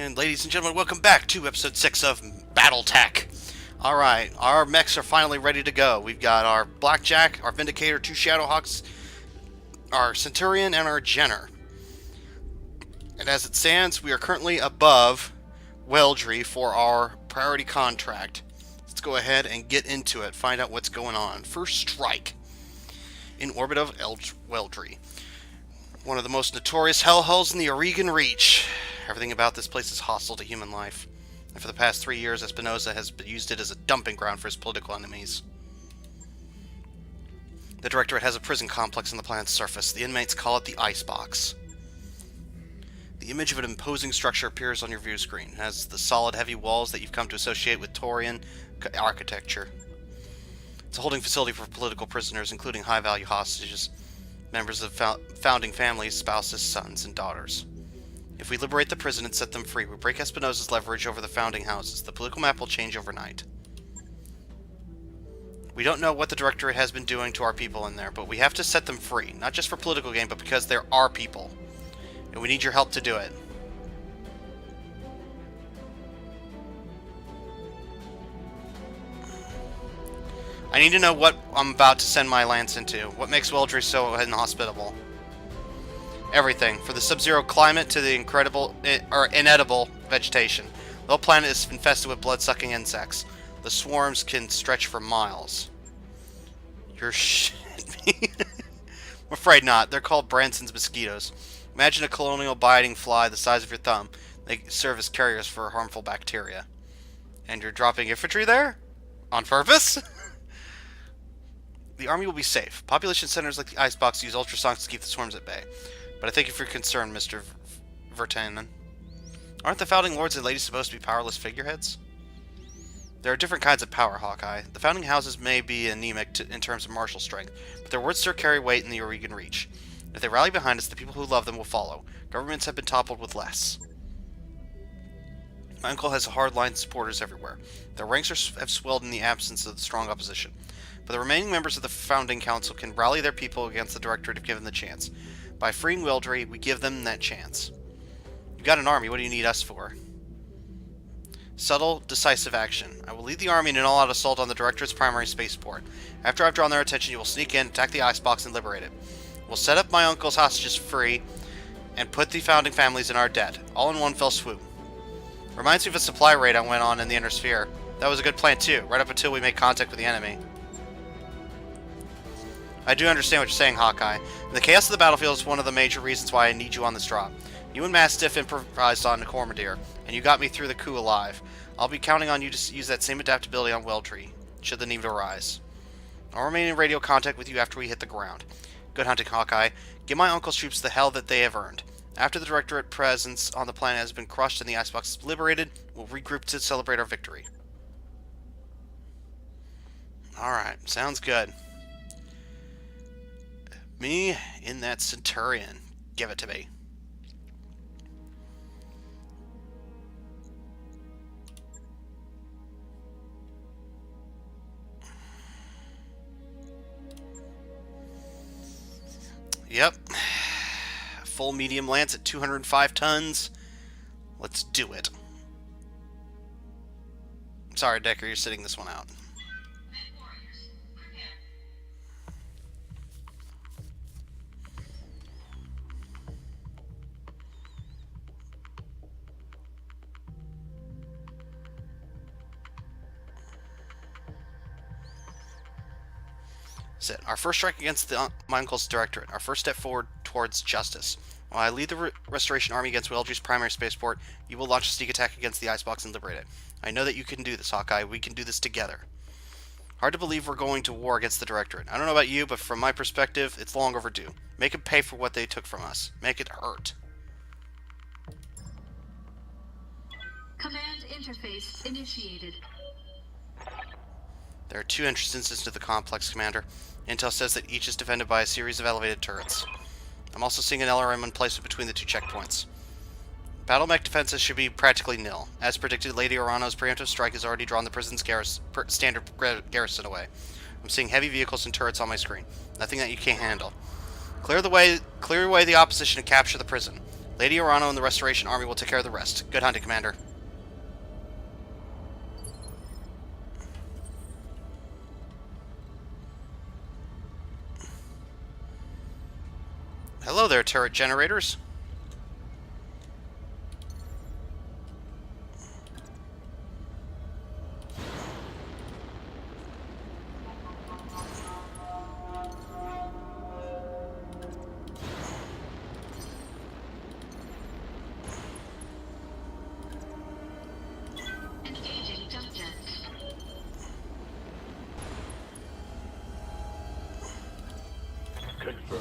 And ladies and gentlemen, welcome back to episode 6 of BattleTech. Alright, our mechs are finally ready to go. We've got our Blackjack, our Vindicator, 2 Shadowhawks, our Centurion, and our Jenner. And as it stands, we are currently above Weldry for our priority contract. Let's go ahead and get into it, find out what's going on. First strike in orbit of Weldry. One of the most notorious hellholes in the Oregon Reach. Everything about this place is hostile to human life. And for the past 3 years, Espinosa has used it as a dumping ground for his political enemies. The Directorate has a prison complex on the planet's surface. The inmates call it the Icebox. The image of an imposing structure appears on your view screen. It has the solid, heavy walls that you've come to associate with Taurian architecture. It's a holding facility for political prisoners, including high-value hostages, members of founding families, spouses, sons, and daughters. If we liberate the prison and set them free, we break Espinosa's leverage over the founding houses. The political map will change overnight. We don't know what the Directorate has been doing to our people in there, but we have to set them free. Not just for political gain, but because they're our people. And we need your help to do it. I need to know what I'm about to send my lance into. What makes Weldry so inhospitable? Everything, from the sub-zero climate to the inedible vegetation. The whole planet is infested with blood-sucking insects. The swarms can stretch for miles. You're shitting me. I'm afraid not. They're called Branson's mosquitoes. Imagine a colonial biting fly the size of your thumb. They serve as carriers for harmful bacteria. And you're dropping infantry there? On purpose? The army will be safe. Population centers like the Icebox use ultrasonics to keep the swarms at bay. But I thank you for your concern, Mr. Vertanen. Aren't the founding lords and ladies supposed to be powerless figureheads? There are different kinds of power, Hawkeye. The founding houses may be anemic in terms of martial strength, but their words still carry weight in the Oregon Reach. If they rally behind us, the people who love them will follow. Governments have been toppled with less. My uncle has hardline supporters everywhere. Their ranks have swelled in the absence of the strong opposition. But the remaining members of the founding council can rally their people against the Directorate if given the chance. By freeing Weldry, we give them that chance. You've got an army, what do you need us for? Subtle, decisive action. I will lead the army in an all-out assault on the Directorate's primary spaceport. After I've drawn their attention, you will sneak in, attack the Icebox, and liberate it. We'll set up my uncle's hostages free, and put the founding families in our debt, all in one fell swoop. Reminds me of a supply raid I went on in the Inner Sphere. That was a good plan too, right up until we made contact with the enemy. I do understand what you're saying, Hawkeye. The chaos of the battlefield is one of the major reasons why I need you on this drop. You and Mastiff improvised on Cormadir, and you got me through the coup alive. I'll be counting on you to use that same adaptability on Weldry, should the need arise. I'll remain in radio contact with you after we hit the ground. Good hunting, Hawkeye. Give my uncle's troops the hell that they have earned. After the Directorate presence on the planet has been crushed and the Icebox is liberated, we'll regroup to celebrate our victory. Alright, sounds good. Me in that Centurion. Give it to me. Yep. Full medium lance at 205 tons. Let's do it. Sorry, Decker, you're sitting this one out. Our first strike against my uncle's Directorate. Our first step forward towards justice. While I lead the Restoration Army against Weldry's primary spaceport, you will launch a sneak attack against the Icebox and liberate it. I know that you can do this, Hawkeye. We can do this together. Hard to believe we're going to war against the Directorate. I don't know about you, but from my perspective, it's long overdue. Make them pay for what they took from us. Make it hurt. Command interface initiated. There are 2 entrances to the complex, Commander. Intel says that each is defended by a series of elevated turrets. I'm also seeing an LRM in place between the 2 checkpoints. Battle mech defenses should be practically nil. As predicted, Lady Orano's preemptive strike has already drawn the prison's standard garrison away. I'm seeing heavy vehicles and turrets on my screen. Nothing that you can't handle. Clear away the opposition and capture the prison. Lady Orano and the Restoration Army will take care of the rest. Good hunting, Commander. Hello there, turret generators. Engaging jump jets. Confirm.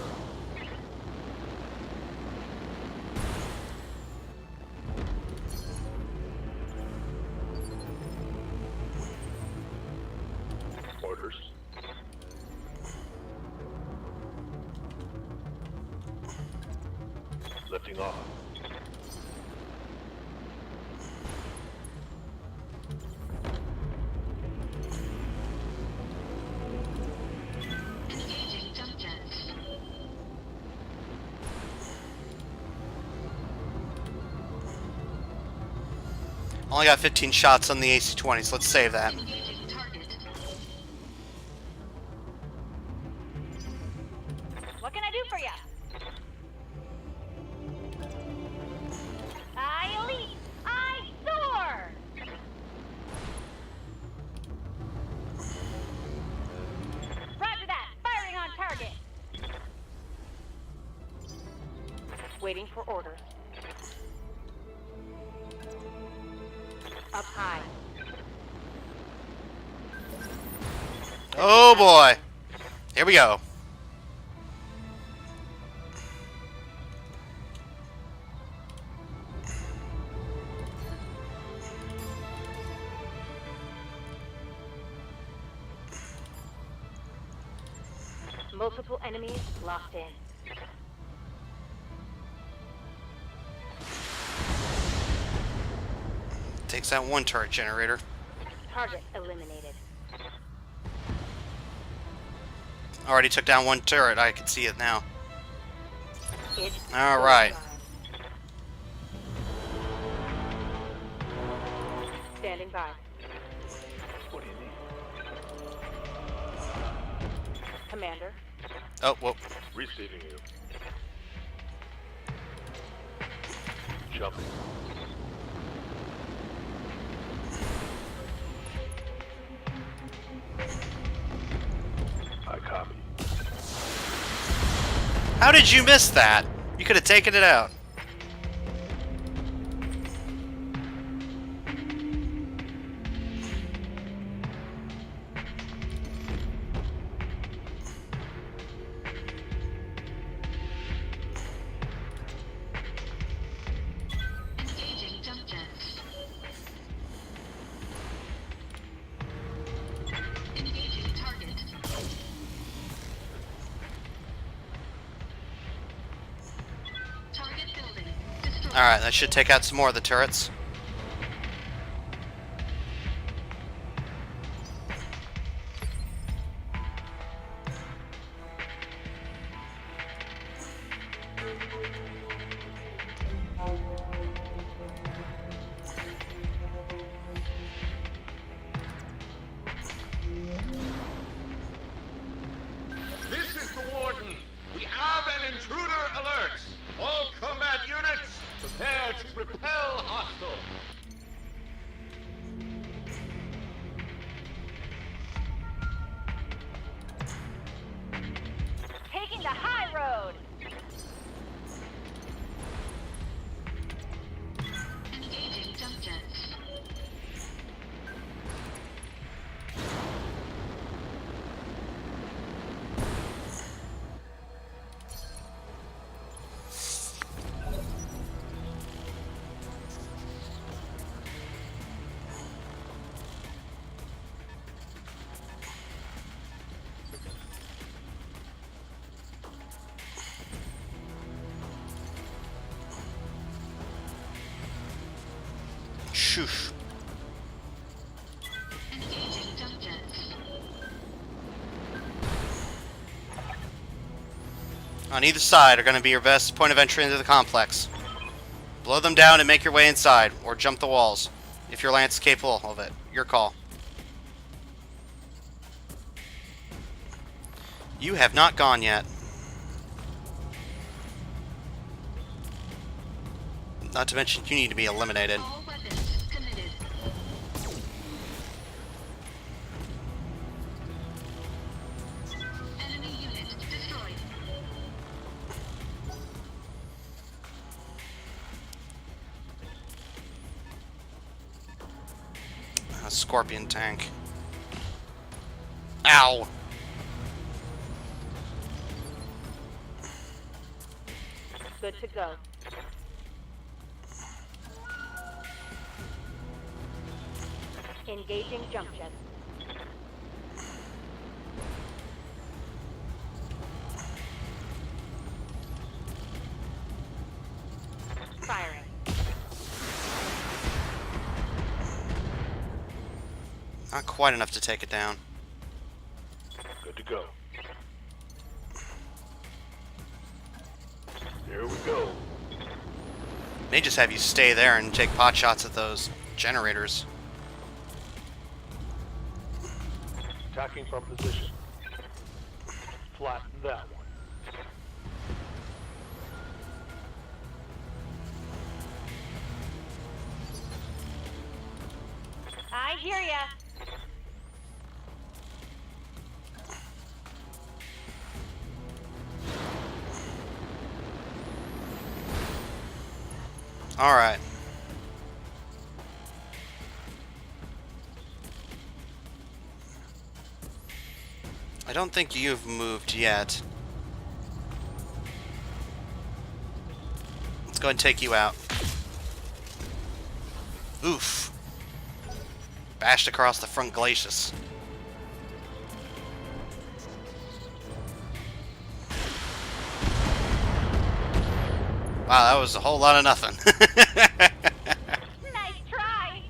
Orders. Lifting off. Engaging jump jets. Only got 15 shots on the AC-20s. Let's save that. Engaging target. What can I do for you? I leap! I soar! Roger that! Firing on target! Waiting for orders. Up high. Oh boy. Here we go. Multiple enemies locked in. Takes out one turret generator. Target eliminated. Already took down one turret. I can see it now. It's All right. time. Standing by. What do you need? Commander. Oh, whoa. Receiving you. Jumping. I copy. How did you miss that? You could have taken it out. Engaging jump jets. Engaging target. Target building. Destroyed. Alright, that should take out some more of the turrets. This is the Warden. We have an intruder alert. All combat units, prepare to repel hostile. Taking the high road. Engaging jump jets. Shoosh. Engaging jump jets. On either side are going to be your best point of entry into the complex. Blow them down and make your way inside, or jump the walls. If your lance is capable of it. Your call. You have not gone yet. Not to mention, you need to be eliminated. All weapons committed. Enemy unit destroyed. A scorpion tank. Ow! Good to go. Engaging jump jets. Firing. Not quite enough to take it down. Good to go. Here we go. May just have you stay there and take pot shots at those generators. Attacking from position. Flatten that one. I hear ya. Alright. I don't think you've moved yet. Let's go ahead and take you out. Oof. Bashed across the front glacis. Wow, that was a whole lot of nothing. Nice try.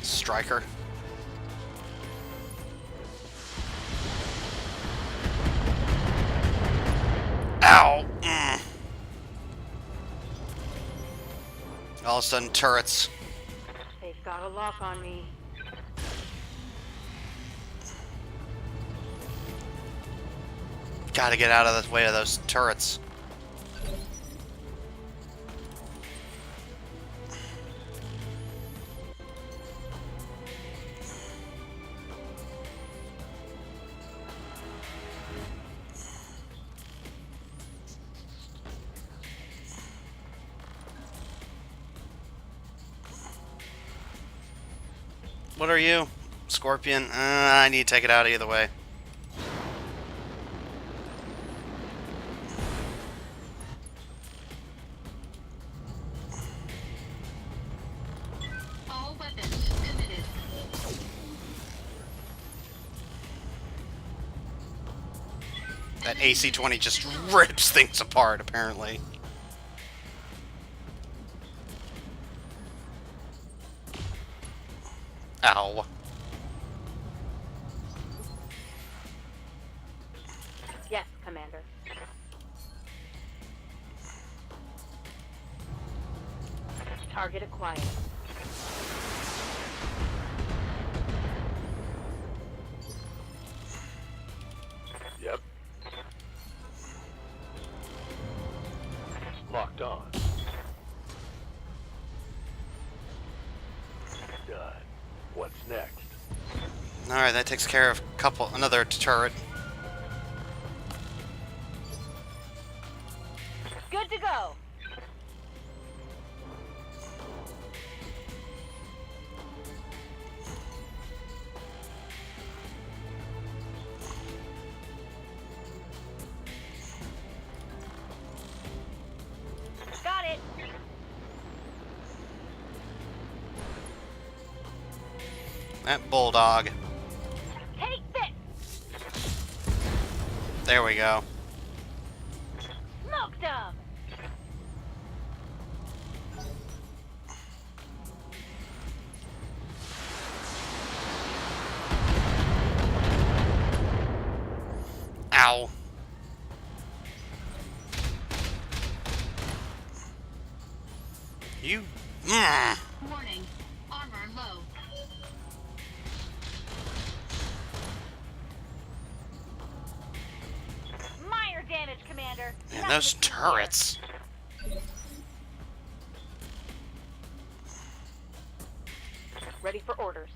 Striker. Ow! All of a sudden, turrets. They've got a lock on me. Gotta get out of the way of those turrets. What are you? Scorpion? I need to take it out either way. All weapons committed. That AC-20 just rips things apart, apparently. Ow. Yes, Commander. Target acquired. Yep. Locked on. Done. What's next? Alright, that takes care of another turret. Good to go. Got it. That bulldog. Take this. There we go. Smoked 'em. Ow. You... Warning. Armor low. Minor damage, Commander. Man, Nothing those to see here. turrets. Ready for orders.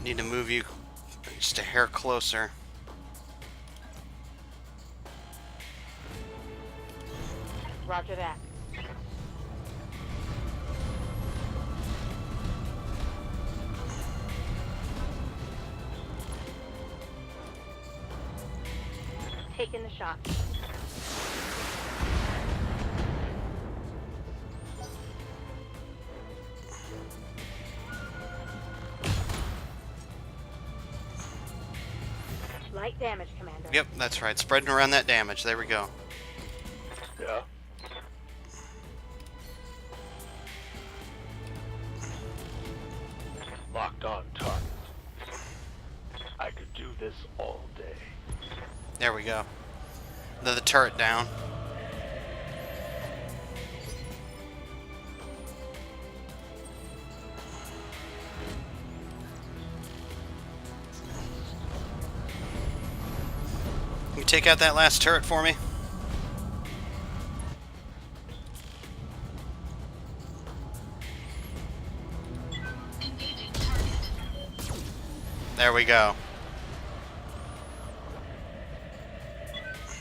Need to move you just a hair closer. Roger that. Taking the shot. Light damage, Commander. Yep, that's right. Spreading around that damage. There we go. Yeah? Locked on target. I could do this all day. There we go. The turret down. Can you take out that last turret for me? Engaging target. There we go.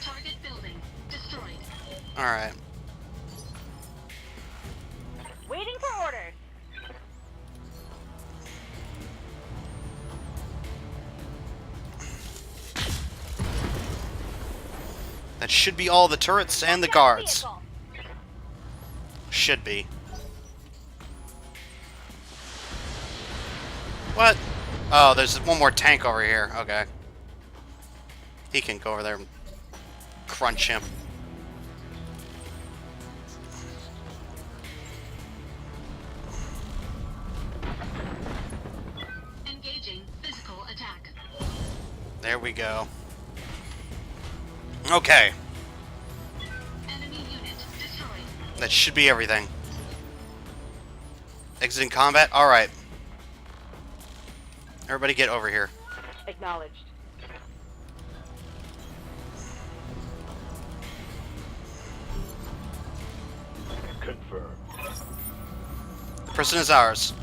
Target building. Destroyed. Alright. Waiting for orders. That should be all the turrets and the Check guards. vehicle. Should be. What? Oh, there's one more tank over here. Okay. He can go over there and crunch him. Engaging physical attack. There we go. Okay. Enemy unit destroyed. That should be everything. Exiting combat? Alright. Everybody get over here. Acknowledged. Confirmed. The prison is ours.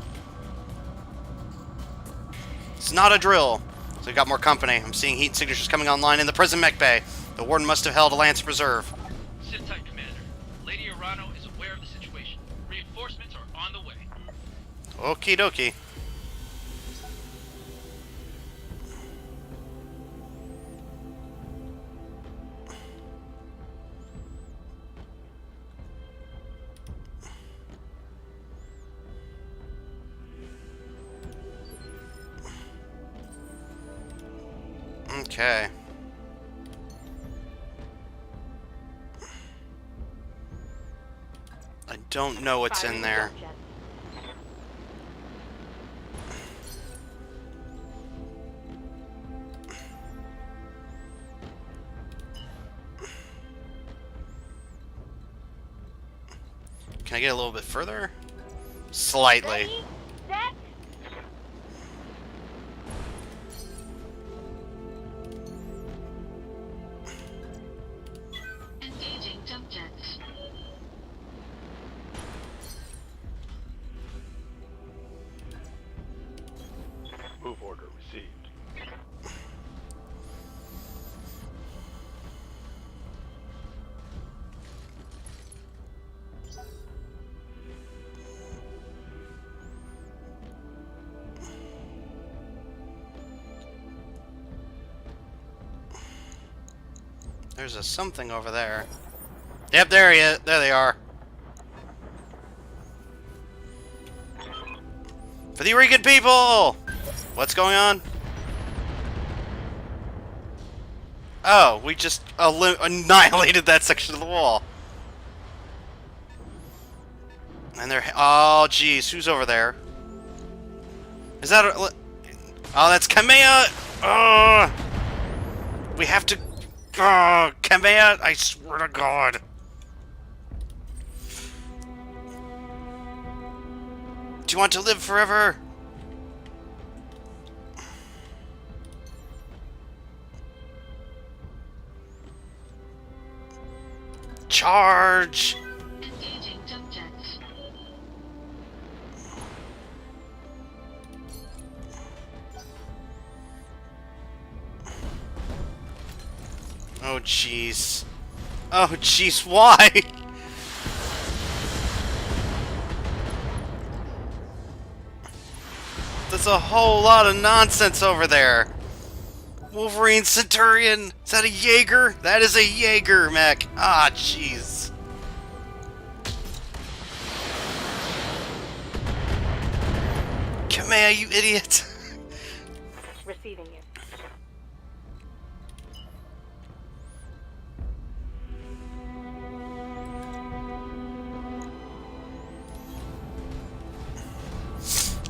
It's not a drill. So we got more company. I'm seeing heat signatures coming online in the prison mech bay. The warden must have held a Lance Reserve. Sit tight, Commander. Lady Arano is aware of the situation. Reinforcements are on the way. Okie dokie. Okay. I don't know what's in Firing there. jump jet. Can I get a little bit further? Slightly. Ready, set, Engaging jump jets. Move order received. There's a something over there. Yep, there he is. There they are. For the Eureka people! What's going on? Oh, we just annihilated that section of the wall. And they're... Oh, jeez. Who's over there? Is that... Oh, that's Kamea! We have to... Oh, Kamea, I swear to God. Do you want to live forever? Charge! Engaging jump jets. Oh, jeez. Oh, jeez, why? There's a whole lot of nonsense over there. Wolverine Centurion. Is that a Jaeger? That is a Jaeger mech. Ah, jeez. Kamea, you idiot. Receiving you.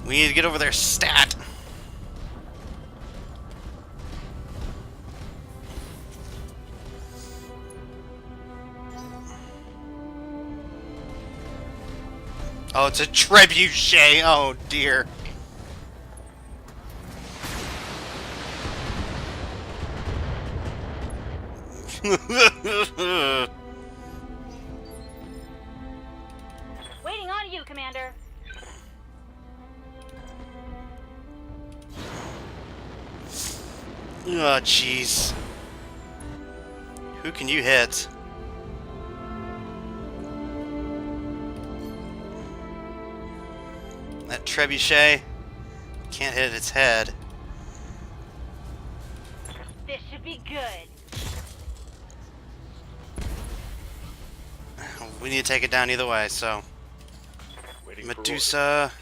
We need to get over their stat. Oh, it's a trebuchet. Oh, dear. Waiting on you, Commander. Oh, jeez. Who can you hit? That trebuchet can't hit its head. This should be good. We need to take it down either way, so. Waiting for orders. Medusa.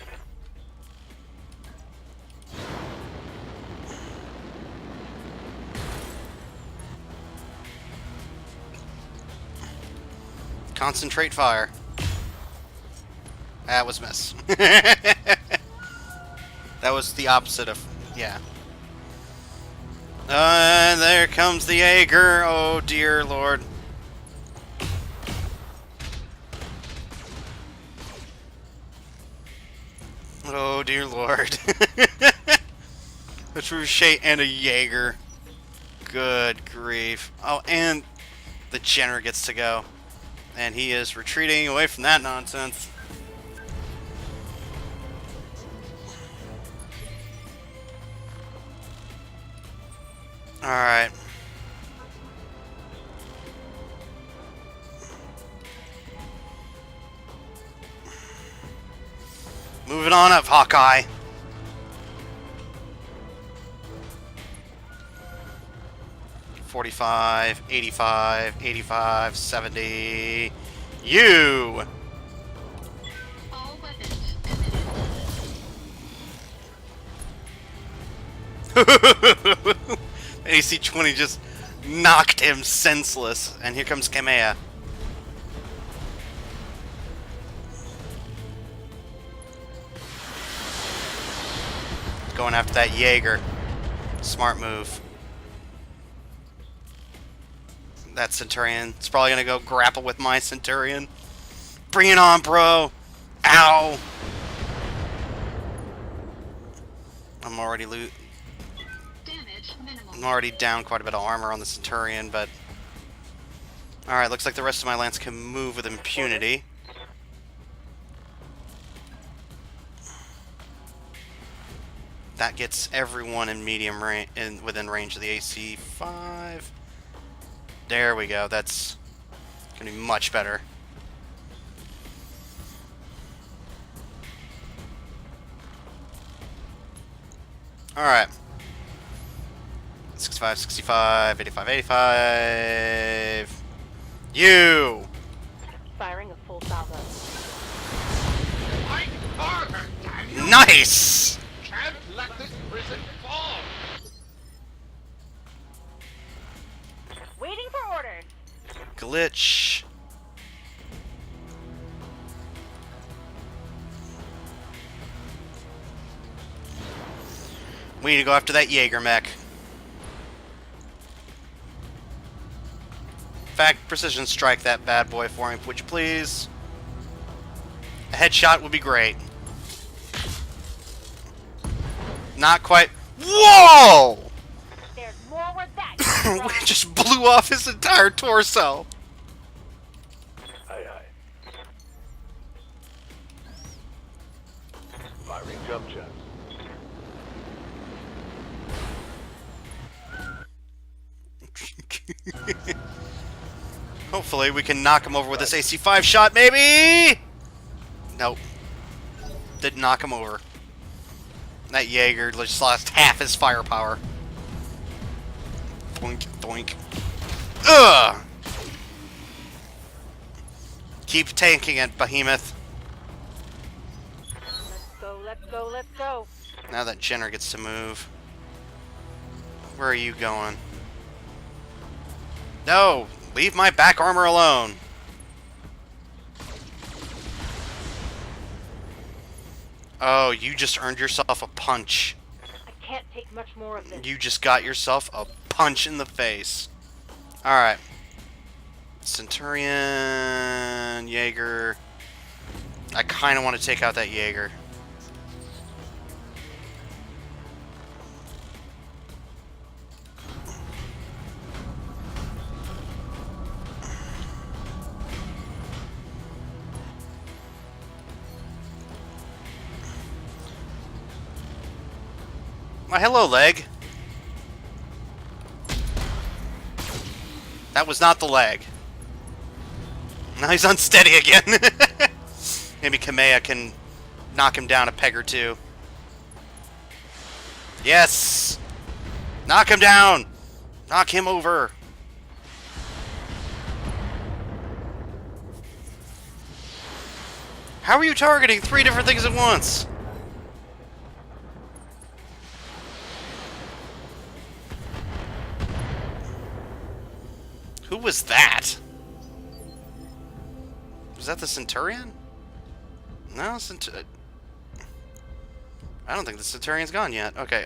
Concentrate fire. That was miss. That was the opposite of, yeah. And there comes the Jaeger. Oh dear Lord. Oh dear Lord. A Trebuchet and a Jaeger. Good grief. Oh, and the Jenner gets to go. And he is retreating away from that nonsense. Alright. Moving on up, Hawkeye. $45, $85, $85, $70. You! All weapons committed. AC-20 just knocked him senseless. And here comes Kamea. Going after that Jaeger. Smart move. That Centurion. It's probably gonna go grapple with my Centurion. Bring it on, bro! Ow! I'm already Damage minimal. I'm already down quite a bit of armor on the Centurion, but... Alright, looks like the rest of my lance can move with impunity. That gets everyone in medium range, within range of the AC-5. There we go. That's gonna be much better. Alright. 65, 65, 85, 85. You! Firing a full salvo. Fight harder, damn you! Nice! Can't let this prison fall! Waiting for orders. Glitch. We need to go after that Jaeger mech. fact, precision strike that bad boy for me, would you please? A headshot would be great. Not quite. Whoa! There's more where that came We from. just blew off his entire torso. Aye, aye. Firing jump jets. Hopefully we can knock him over with this AC-5 shot, maybe? Nope. Didn't knock him over. That Jaeger just lost half his firepower. Boink, boink. Ugh! Keep tanking it, Behemoth. Let's go, let's go, let's go. Now that Jenner gets to move. Where are you going? No! Leave my back armor alone! Oh, you just earned yourself a punch. I can't take much more of this. You just got yourself a punch in the face. Alright. Centurion, Jaeger. I kind of want to take out that Jaeger. Why, hello, leg. That was not the leg. Now he's unsteady again. Maybe Kamea can knock him down a peg or two. Yes! Knock him down! Knock him over! How are you targeting 3 different things at once? Who was that? Was that the Centurion? No, I don't think the Centurion's gone yet. Okay,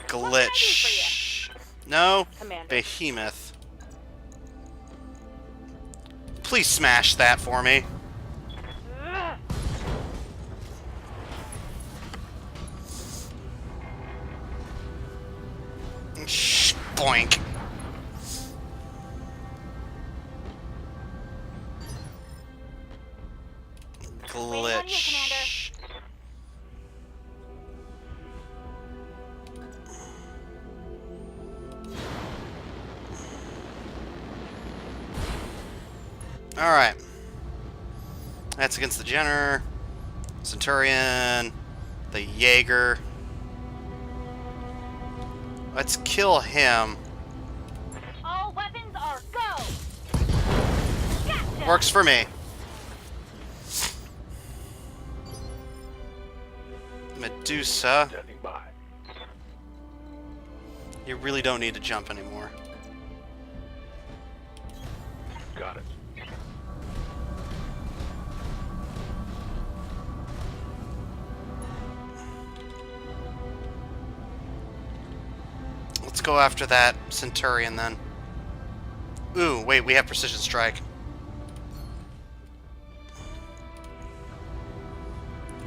Glitch. No, Commander? Behemoth. Please smash that for me. Ugh. Boink. Waiting on you, Glitch. Alright. That's against the Jenner, Centurion, the Jaeger. Let's kill him. All weapons are go. Gotcha. Works for me. Medusa. Standing by. You really don't need to jump anymore. Got it. Let's go after that Centurion then. Ooh, wait, we have precision strike.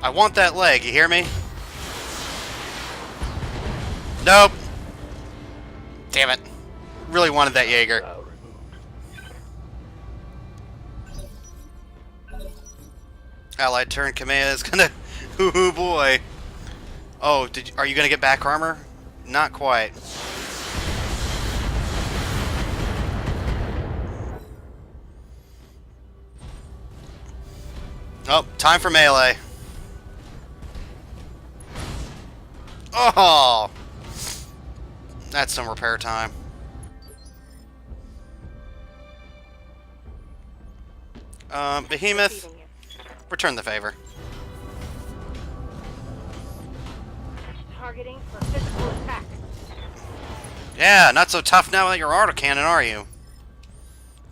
I want that leg, you hear me? Nope. Damn it. Really wanted that Jaeger. Now removed. Allied turn command is gonna... Ooh, boy. Oh, are you gonna get back armor? Not quite. Oh, time for melee. Oh! That's some repair time. Behemoth, Receiving you. return the favor. Targeting for physical attack. Yeah, not so tough now that you're autocannon, are you?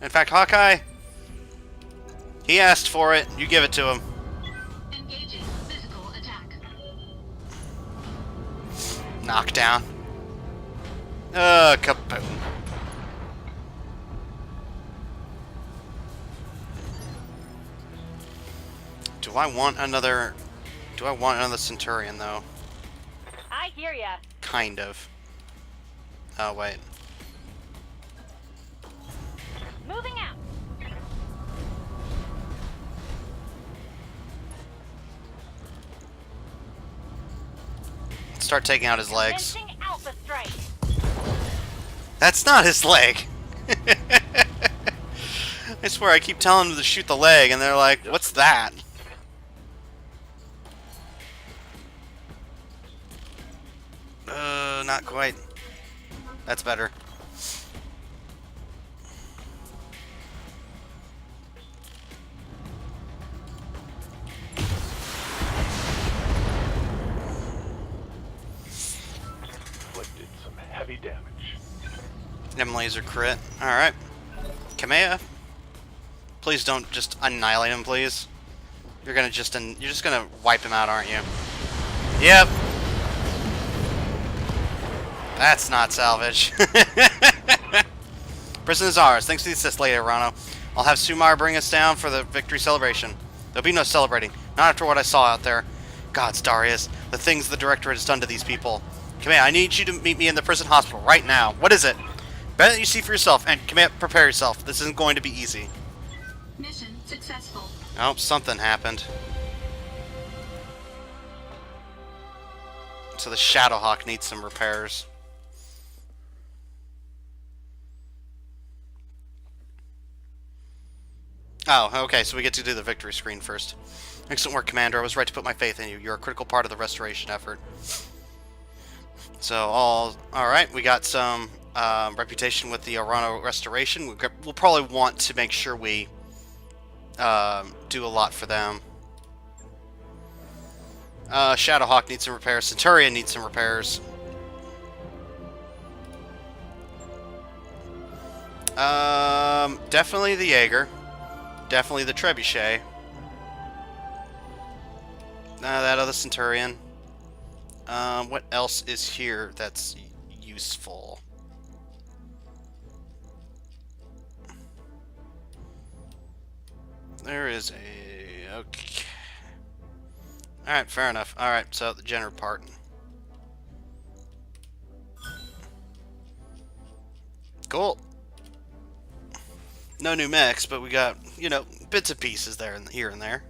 In fact, Hawkeye, he asked for it. You give it to him. Engaging physical attack. Knockdown. Kaboom. Do I want another Centurion, though? I hear ya. Kind of. Oh, wait. Moving out. Start taking out his legs. Commencing Alpha Strike. That's not his leg! I swear, I keep telling them to shoot the leg, and they're like, what's that? Not quite. That's better. Inflicted some heavy damage. Them laser crit. Alright. Kamea. Please don't just annihilate him, please. You're just gonna wipe him out, aren't you? Yep. That's not salvage. Prison is ours. Thanks to the assist, Lady Arano. I'll have Sumar bring us down for the victory celebration. There'll be no celebrating. Not after what I saw out there. Gods, Darius. The things the Directorate has done to these people. Kamea, I need you to meet me in the prison hospital right now. What is it? Better that you see for yourself, and Kamea, prepare yourself. This isn't going to be easy. Mission successful. Oh, something happened. So the Shadowhawk needs some repairs. Oh, okay, so we get to do the victory screen first. Excellent work, Commander. I was right to put my faith in you. You're a critical part of the restoration effort. So, alright, we got some reputation with the Arano Restoration. We'll probably want to make sure we do a lot for them. Shadowhawk needs some repairs. Centurion needs some repairs. Definitely the Jaeger. Definitely the Trebuchet. That other Centurion. What else is here that's useful? There is a... Okay. Alright, fair enough. Alright, so the general part. Cool. No new mechs, but we got, you know, bits and pieces there and here and there.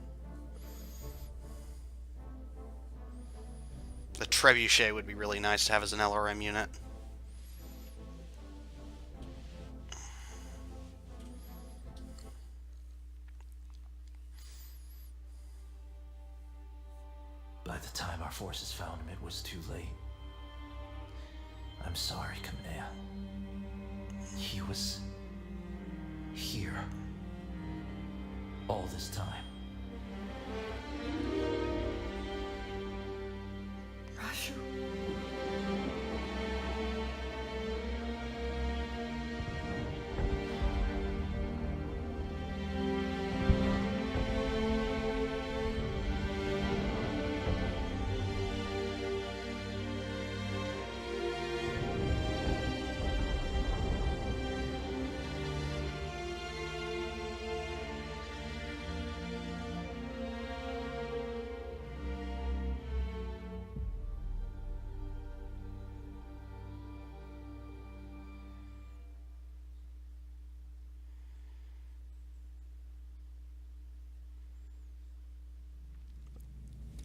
The Trebuchet would be really nice to have as an LRM unit. By the time our forces found him, it was too late. I'm sorry, Kamea. He was here all this time. Rashu.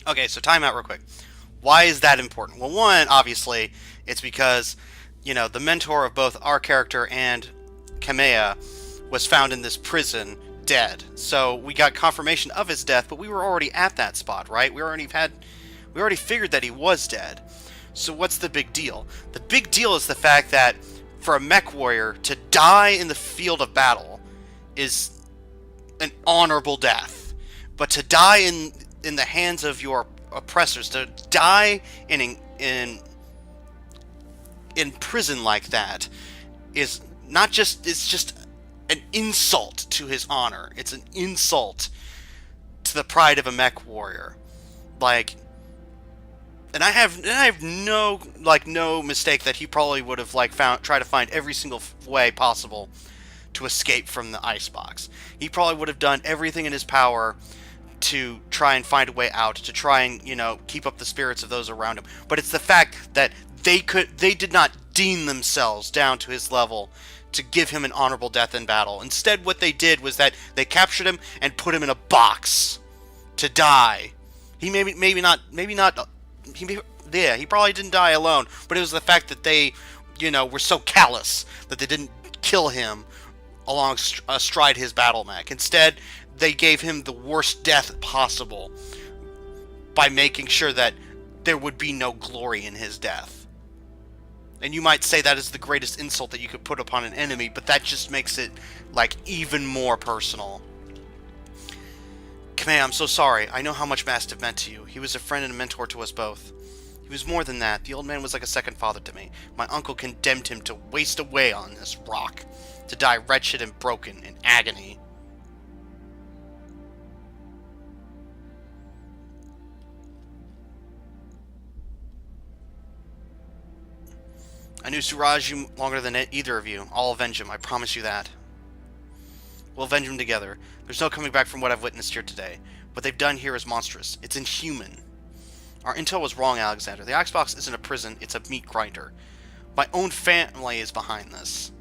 Okay, so time out real quick. Why is that important? Well, one, obviously, it's because, you know, the mentor of both our character and Kamea was found in this prison dead. So we got confirmation of his death, but we were already at that spot, right? We already figured that he was dead. So what's the big deal? The big deal is the fact that for a mech warrior to die in the field of battle is an honorable death. But to die in the hands of your oppressors, to die in prison like that is not just, it's just an insult to his honor. It's an insult to the pride of a mech warrior. Like, and I have no mistake that he probably would have tried to find every single way possible to escape from the icebox. He probably would have done everything in his power to try and find a way out, to try and, you know, keep up the spirits of those around him. But it's the fact that they did not deem themselves down to his level to give him an honorable death in battle. Instead, what they did was that they captured him and put him in a box to die. He he probably didn't die alone, but it was the fact that they, you know, were so callous that they didn't kill him astride his battle mech. Instead, they gave him the worst death possible by making sure that there would be no glory in his death. And you might say that is the greatest insult that you could put upon an enemy, but that just makes it, like, even more personal. Kamei, I'm so sorry. I know how much Mastiff meant to you. He was a friend and a mentor to us both. He was more than that. The old man was like a second father to me. My uncle condemned him to waste away on this rock, to die wretched and broken in agony. I knew Suraj longer than either of you. I'll avenge him, I promise you that. We'll avenge him together. There's no coming back from what I've witnessed here today. What they've done here is monstrous. It's inhuman. Our intel was wrong, Alexander. The Icebox isn't a prison, it's a meat grinder. My own family is behind this.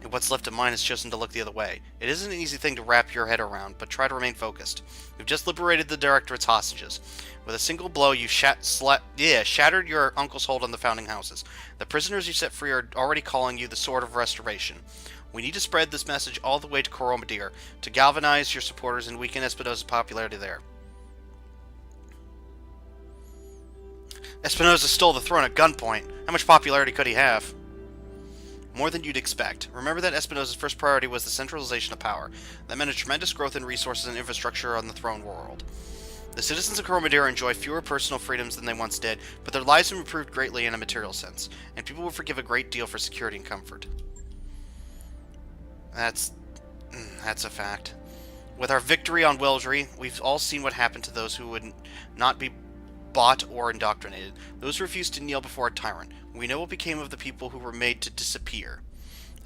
And what's left of mine has chosen to look the other way. It isn't an easy thing to wrap your head around, but try to remain focused. We've just liberated the Directorate's hostages. With a single blow, you shattered your uncle's hold on the founding houses. The prisoners you set free are already calling you the Sword of Restoration. We need to spread this message all the way to Coromadir, to galvanize your supporters and weaken Espinosa's popularity there. Espinosa stole the throne at gunpoint. How much popularity could he have? More than you'd expect. Remember that Espinosa's first priority was the centralization of power. That meant a tremendous growth in resources and infrastructure on the throne world. The citizens of Coromadir enjoy fewer personal freedoms than they once did, but their lives have improved greatly in a material sense, and people will forgive a great deal for security and comfort. That's a fact. With our victory on Wellesley, we've all seen what happened to those who would not be bought or indoctrinated. Those who refused to kneel before a tyrant. We know what became of the people who were made to disappear.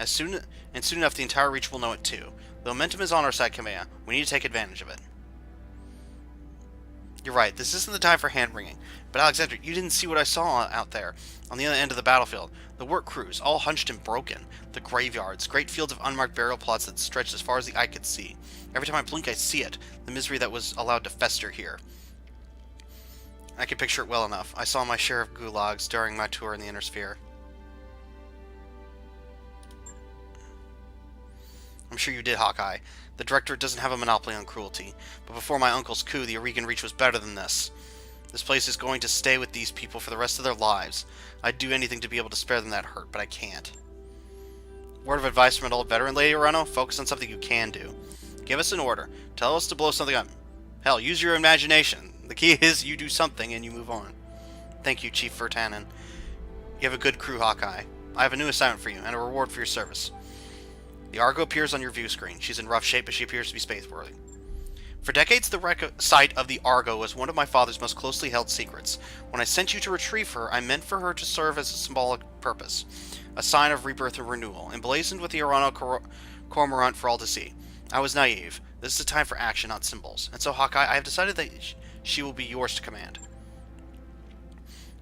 Soon enough, the entire Reach will know it too. The momentum is on our side, Kamea. We need to take advantage of it. You're right, this isn't the time for hand-wringing. But Alexander, you didn't see what I saw out there, on the other end of the battlefield. The work crews, all hunched and broken. The graveyards, great fields of unmarked burial plots that stretched as far as the eye could see. Every time I blink, I see it. The misery that was allowed to fester here. I can picture it well enough. I saw my share of gulags during my tour in the Inner Sphere. I'm sure you did, Hawkeye. The Directorate doesn't have a monopoly on cruelty, but before my uncle's coup, the Aurigan Reach was better than this. This place is going to stay with these people for the rest of their lives. I'd do anything to be able to spare them that hurt, but I can't. Word of advice from an old veteran, Lady Arano, focus on something you can do. Give us an order. Tell us to blow something up. Hell, use your imagination. The key is you do something and you move on. Thank you, Chief Vertanen. You have a good crew, Hawkeye. I have a new assignment for you, and a reward for your service. The Argo appears on your view screen. She's in rough shape, but she appears to be spaceworthy. For decades, the site of the Argo was one of my father's most closely held secrets. When I sent you to retrieve her, I meant for her to serve as a symbolic purpose. A sign of rebirth and renewal, emblazoned with the Arano cormorant for all to see. I was naive. This is a time for action, not symbols. And so, Hawkeye, I have decided that she will be yours to command.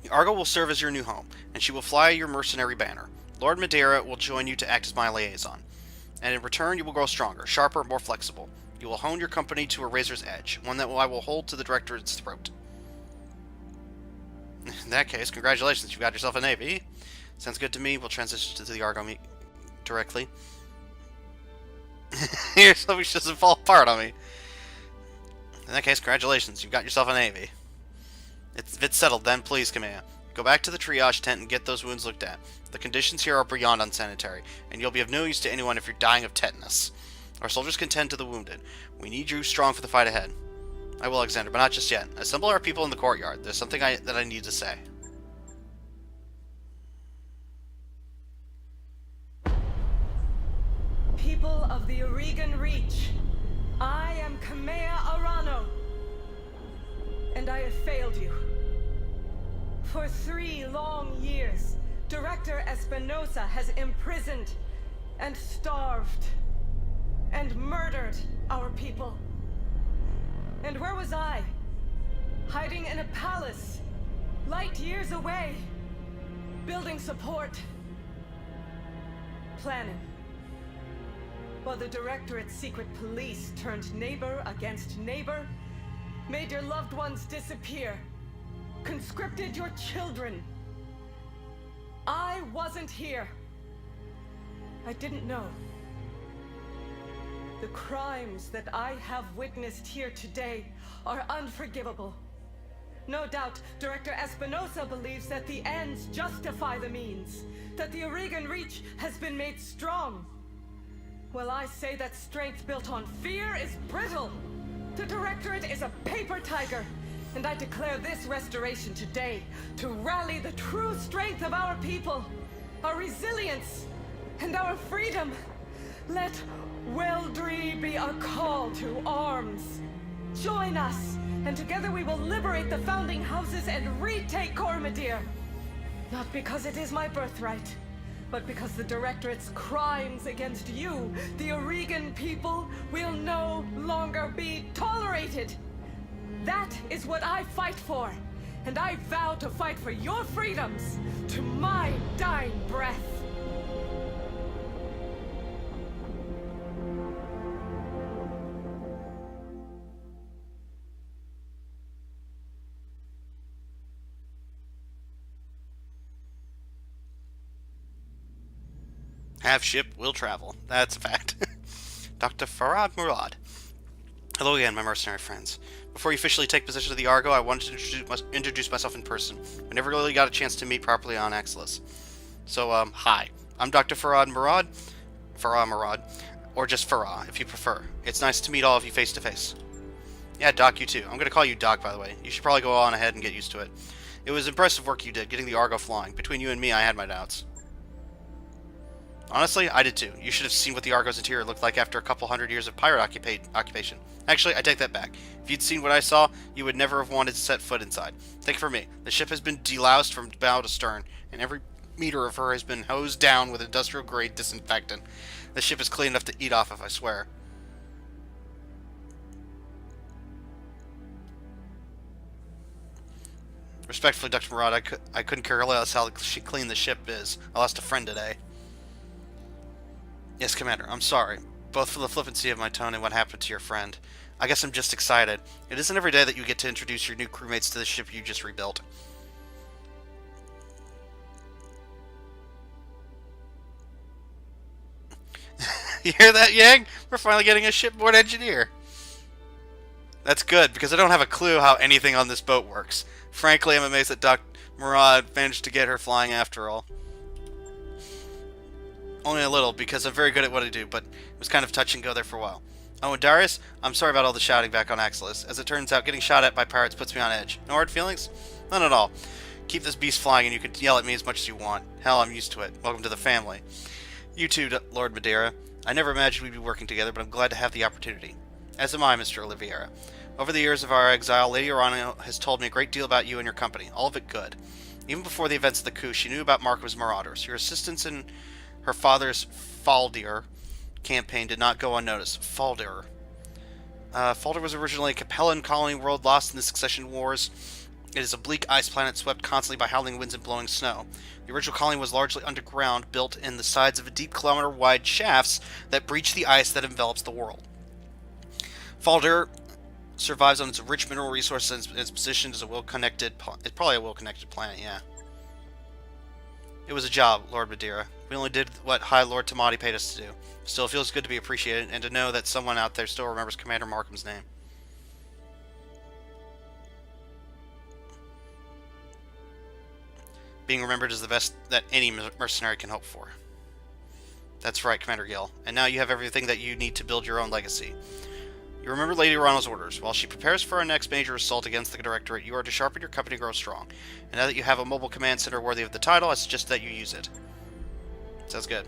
The Argo will serve as your new home, and she will fly your mercenary banner. Lord Madeira will join you to act as my liaison. And in return, you will grow stronger, sharper, more flexible. You will hone your company to a razor's edge, one that I will hold to the Directorate's throat. In that case, congratulations, you've got yourself a navy. Sounds good to me. We'll transition to the Argo directly. Here, something doesn't fall apart on me. In that case, congratulations, you've got yourself a navy. If it's settled, then please, Kamea. Go back to the triage tent and get those wounds looked at. The conditions here are beyond unsanitary, and you'll be of no use to anyone if you're dying of tetanus. Our soldiers can tend to the wounded. We need you strong for the fight ahead. I will, Alexander, but not just yet. Assemble our people in the courtyard. There's something that I need to say. People of the Aurigan Reach, I am Kamea Arano, and I have failed you. For 3 long years, Director Espinosa has imprisoned and starved and murdered our people. And where was I? Hiding in a palace, light years away. Building support. Planning. While the Directorate's secret police turned neighbor against neighbor, made your loved ones disappear, conscripted your children. I wasn't here. I didn't know. The crimes that I have witnessed here today are unforgivable. No doubt, Director Espinosa believes that the ends justify the means, that the Oregon Reach has been made strong. Well, I say that strength built on fear is brittle. The Directorate is a paper tiger, and I declare this restoration today to rally the true strength of our people, our resilience, and our freedom. Let Weldry be a call to arms. Join us, and together we will liberate the founding houses and retake Cormadir. Not because it is my birthright, but because the Directorate's crimes against you, the Oregon people, will no longer be tolerated. That is what I fight for, and I vow to fight for your freedoms to my dying breath. Have ship, will travel. That's a fact. Dr. Farad Murad. Hello again, my mercenary friends. Before you officially take possession of the Argo, I wanted to introduce myself in person. We never really got a chance to meet properly on Axelis. So, hi. I'm Dr. Farad Murad. Farah Murad. Or just Farah, if you prefer. It's nice to meet all of you face to face. Yeah, Doc, you too. I'm gonna call you Doc, by the way. You should probably go on ahead and get used to it. It was impressive work you did, getting the Argo flying. Between you and me, I had my doubts. Honestly, I did too. You should have seen what the Argo's interior looked like after a couple hundred years of pirate occupation. Actually, I take that back. If you'd seen what I saw, you would never have wanted to set foot inside. Think for me. The ship has been deloused from bow to stern, and every meter of her has been hosed down with industrial-grade disinfectant. The ship is clean enough to eat off, if I swear. Respectfully, Dr. Murad, I couldn't care less how clean the ship is. I lost a friend today. Yes, Commander, I'm sorry, both for the flippancy of my tone and what happened to your friend. I guess I'm just excited. It isn't every day that you get to introduce your new crewmates to the ship you just rebuilt. You hear that, Yang? We're finally getting a shipboard engineer. That's good, because I don't have a clue how anything on this boat works. Frankly, I'm amazed that Dr. Murad managed to get her flying after all. Only a little, because I'm very good at what I do, but it was kind of touch and go there for a while. Oh, and Darius, I'm sorry about all the shouting back on Axelis. As it turns out, getting shot at by pirates puts me on edge. No hard feelings? None at all. Keep this beast flying and you can yell at me as much as you want. Hell, I'm used to it. Welcome to the family. You too, Lord Madeira. I never imagined we'd be working together, but I'm glad to have the opportunity. As am I, Mr. Oliveira. Over the years of our exile, Lady Orano has told me a great deal about you and your company. All of it good. Even before the events of the coup, she knew about Markham's marauders. Your assistance in her father's Faldir campaign did not go unnoticed. Faldir. Faldir was originally a Capellan colony world lost in the succession wars. It is a bleak ice planet swept constantly by howling winds and blowing snow. The original colony was largely underground, built in the sides of deep kilometer-wide shafts that breach the ice that envelops the world. Faldir survives on its rich mineral resources and its position as a well-connected... It's probably a well-connected planet, yeah. It was a job, Lord Madeira. We only did what High Lord Tamati paid us to do. Still, it feels good to be appreciated, and to know that someone out there still remembers Commander Markham's name. Being remembered is the best that any mercenary can hope for. That's right, Commander Gill. And now you have everything that you need to build your own legacy. You remember Lady Rano's orders. While she prepares for our next major assault against the Directorate, you are to sharpen your company to grow strong. And now that you have a mobile command center worthy of the title, I suggest that you use it. Sounds good.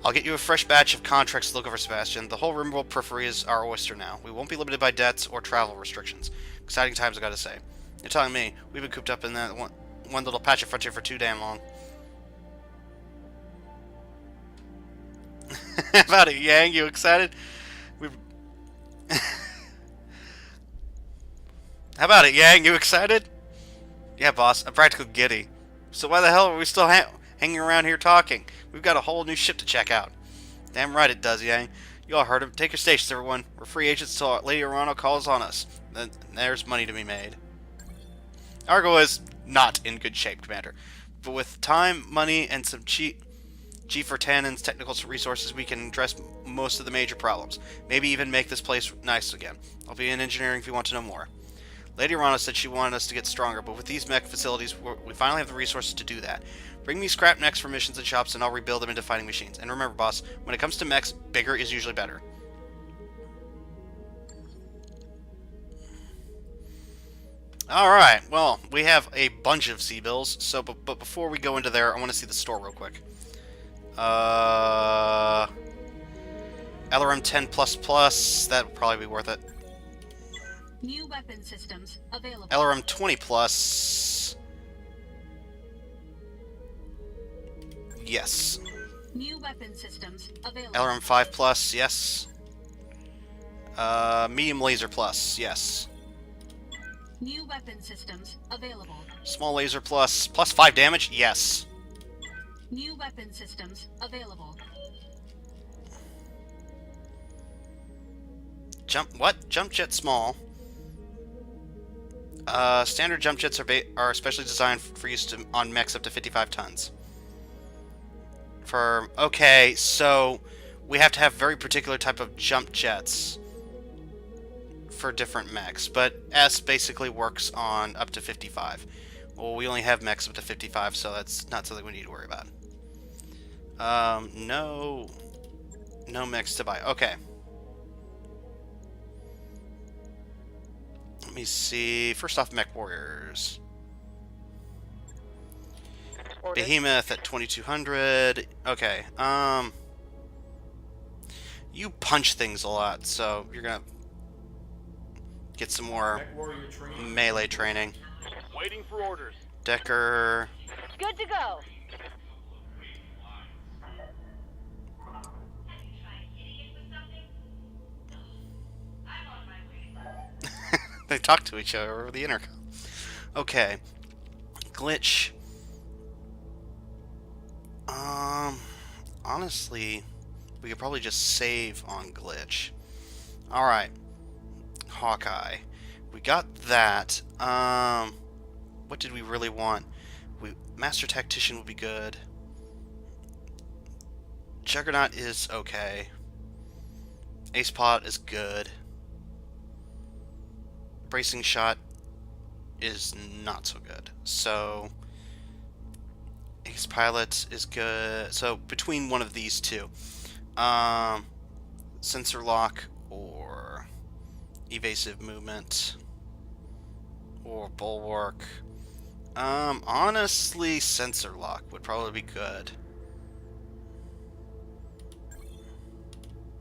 I'll get you a fresh batch of contracts to look over, Sebastian. The whole Rimworld periphery is our oyster now. We won't be limited by debts or travel restrictions. Exciting times, I gotta say. You're telling me, we've been cooped up in that one little patch of frontier for too damn long. How about it, Yang? You excited? How about it, Yang? You excited? Yeah, boss. I'm practically giddy. So why the hell are we still hanging around here talking? We've got a whole new ship to check out. Damn right it does, Yang. You all heard him. Take your stations, everyone. We're free agents till Lady Orano calls on us. Then there's money to be made. Argo is not in good shape, Commander. But with time, money, and some G for Tannen's technical resources, we can address most of the major problems. Maybe even make this place nice again. I'll be in engineering if you want to know more. Lady Orano said she wanted us to get stronger, but with these mech facilities, we finally have the resources to do that. Bring me scrap mechs for missions and shops, and I'll rebuild them into fighting machines. And remember, boss, when it comes to mechs, bigger is usually better. Alright, well, we have a bunch of C-bills, so, but before we go into there, I want to see the store real quick. LRM 10++, that would probably be worth it. New weapon systems available. LRM 20+. Yes. New weapon systems available. LRM 5+, yes. Medium laser plus, yes. New weapon systems available. Small laser plus, plus 5 damage, yes. New weapon systems available. Jump jet small. Standard jump jets are specially designed for use on mechs up to 55 tons. Okay, so we have to have very particular type of jump jets for different mechs, but S basically works on up to 55. Well, we only have mechs up to 55, so that's not something we need to worry about. No mechs to buy. Okay. Let me see. First off, Mech Warriors. Behemoth at 2200. Okay. You punch things a lot, so you're gonna get some more melee training. Waiting for orders. Decker. Good to go. They talk to each other over the intercom. Okay. Glitch. Honestly, we could probably just save on Glitch. Alright. Hawkeye. We got that. What did we really want? Master Tactician would be good. Juggernaut is okay. Ace Pod is good. Bracing Shot is not so good. So Ace Pilot is good. So between one of these two, Sensor Lock or Evasive Movement or Bulwark. Honestly, Sensor Lock would probably be good.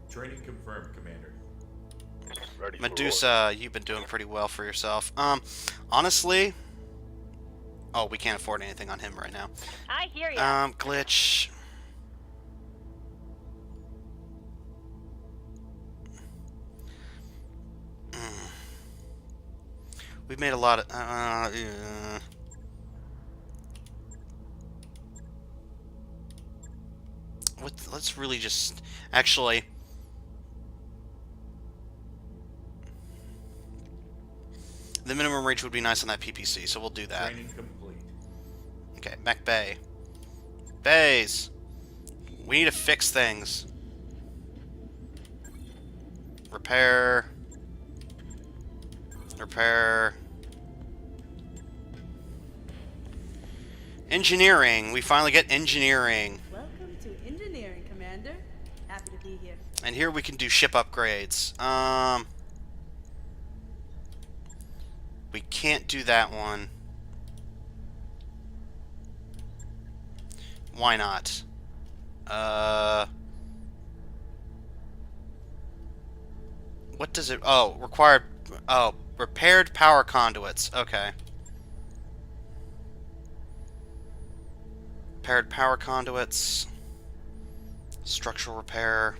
Training confirmed, Commander. Ready for Medusa, you've been doing pretty well for yourself. Honestly, oh, we can't afford anything on him right now. I hear ya. Glitch. We've made a lot of. Let's really just actually. The minimum range would be nice on that PPC, so we'll do that. Training complete. Okay, Mech Bay. Bays! We need to fix things. Repair. Repair. Engineering. We finally get engineering. Welcome to engineering, Commander. Happy to be here. And here we can do ship upgrades. We can't do that one. Why not? What does it... Oh, required... Oh, repaired power conduits. Okay. Repaired power conduits. Structural repair.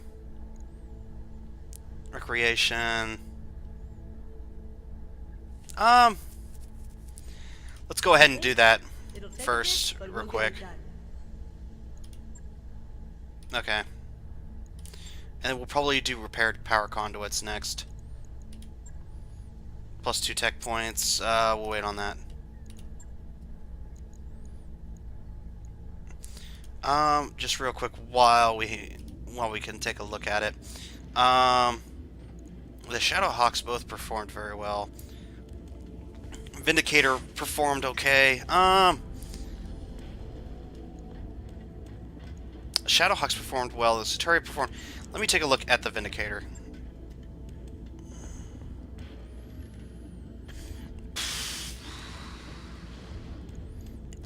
Recreation. Let's go ahead and do that It'll take a first, bit, but real we'll quick. get it done. Okay. And we'll probably do repaired power conduits next. Plus 2 tech points. We'll wait on that. Just real quick while we can take a look at it. The Shadowhawks both performed very well. Vindicator performed okay. Shadowhawks performed well. The Centurion performed. Let me take a look at the Vindicator.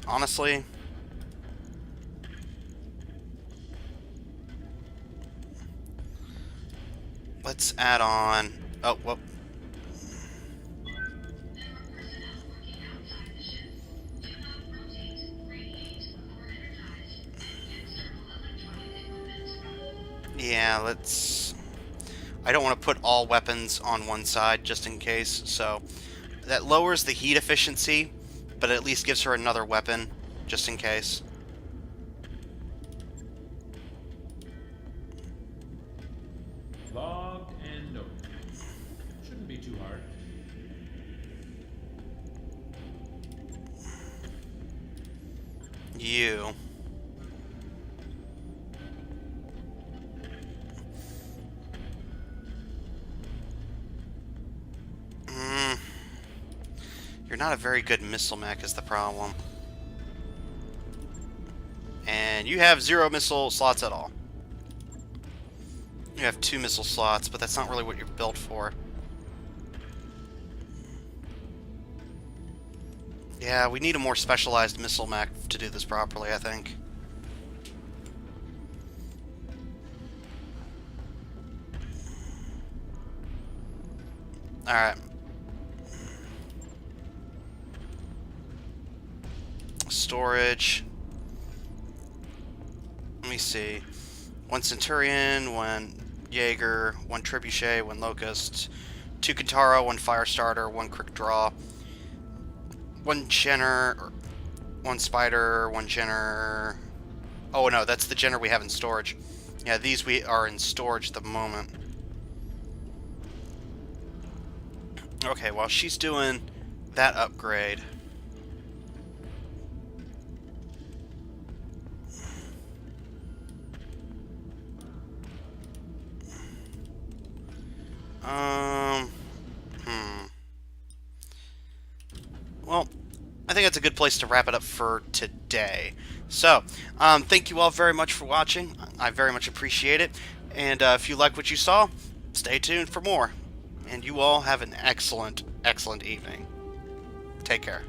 Honestly, let's add on. Oh, well. Yeah, let's... I don't want to put all weapons on one side just in case, so that lowers the heat efficiency, but at least gives her another weapon just in case. Logged and noted. Shouldn't be too hard. You. You're not a very good missile mech is the problem. And you have 0 missile slots at all. You have 2 missile slots, but that's not really what you're built for. Yeah, we need a more specialized missile mech to do this properly, I think. Alright. Storage. Let me see. 1 Centurion, 1 Jaeger, 1 Trebuchet, 1 Locust, 2 Kintaro, 1 Firestarter, 1 Quick Draw, 1 Jenner, 1 Spider, 1 Jenner. Oh no, that's the Jenner we have in storage. Yeah, these we are in storage at the moment. Okay, while she's doing that upgrade, well, I think that's a good place to wrap it up for today. So, thank you all very much for watching. I very much appreciate it. And if you like what you saw, stay tuned for more. And you all have an excellent, excellent evening. Take care.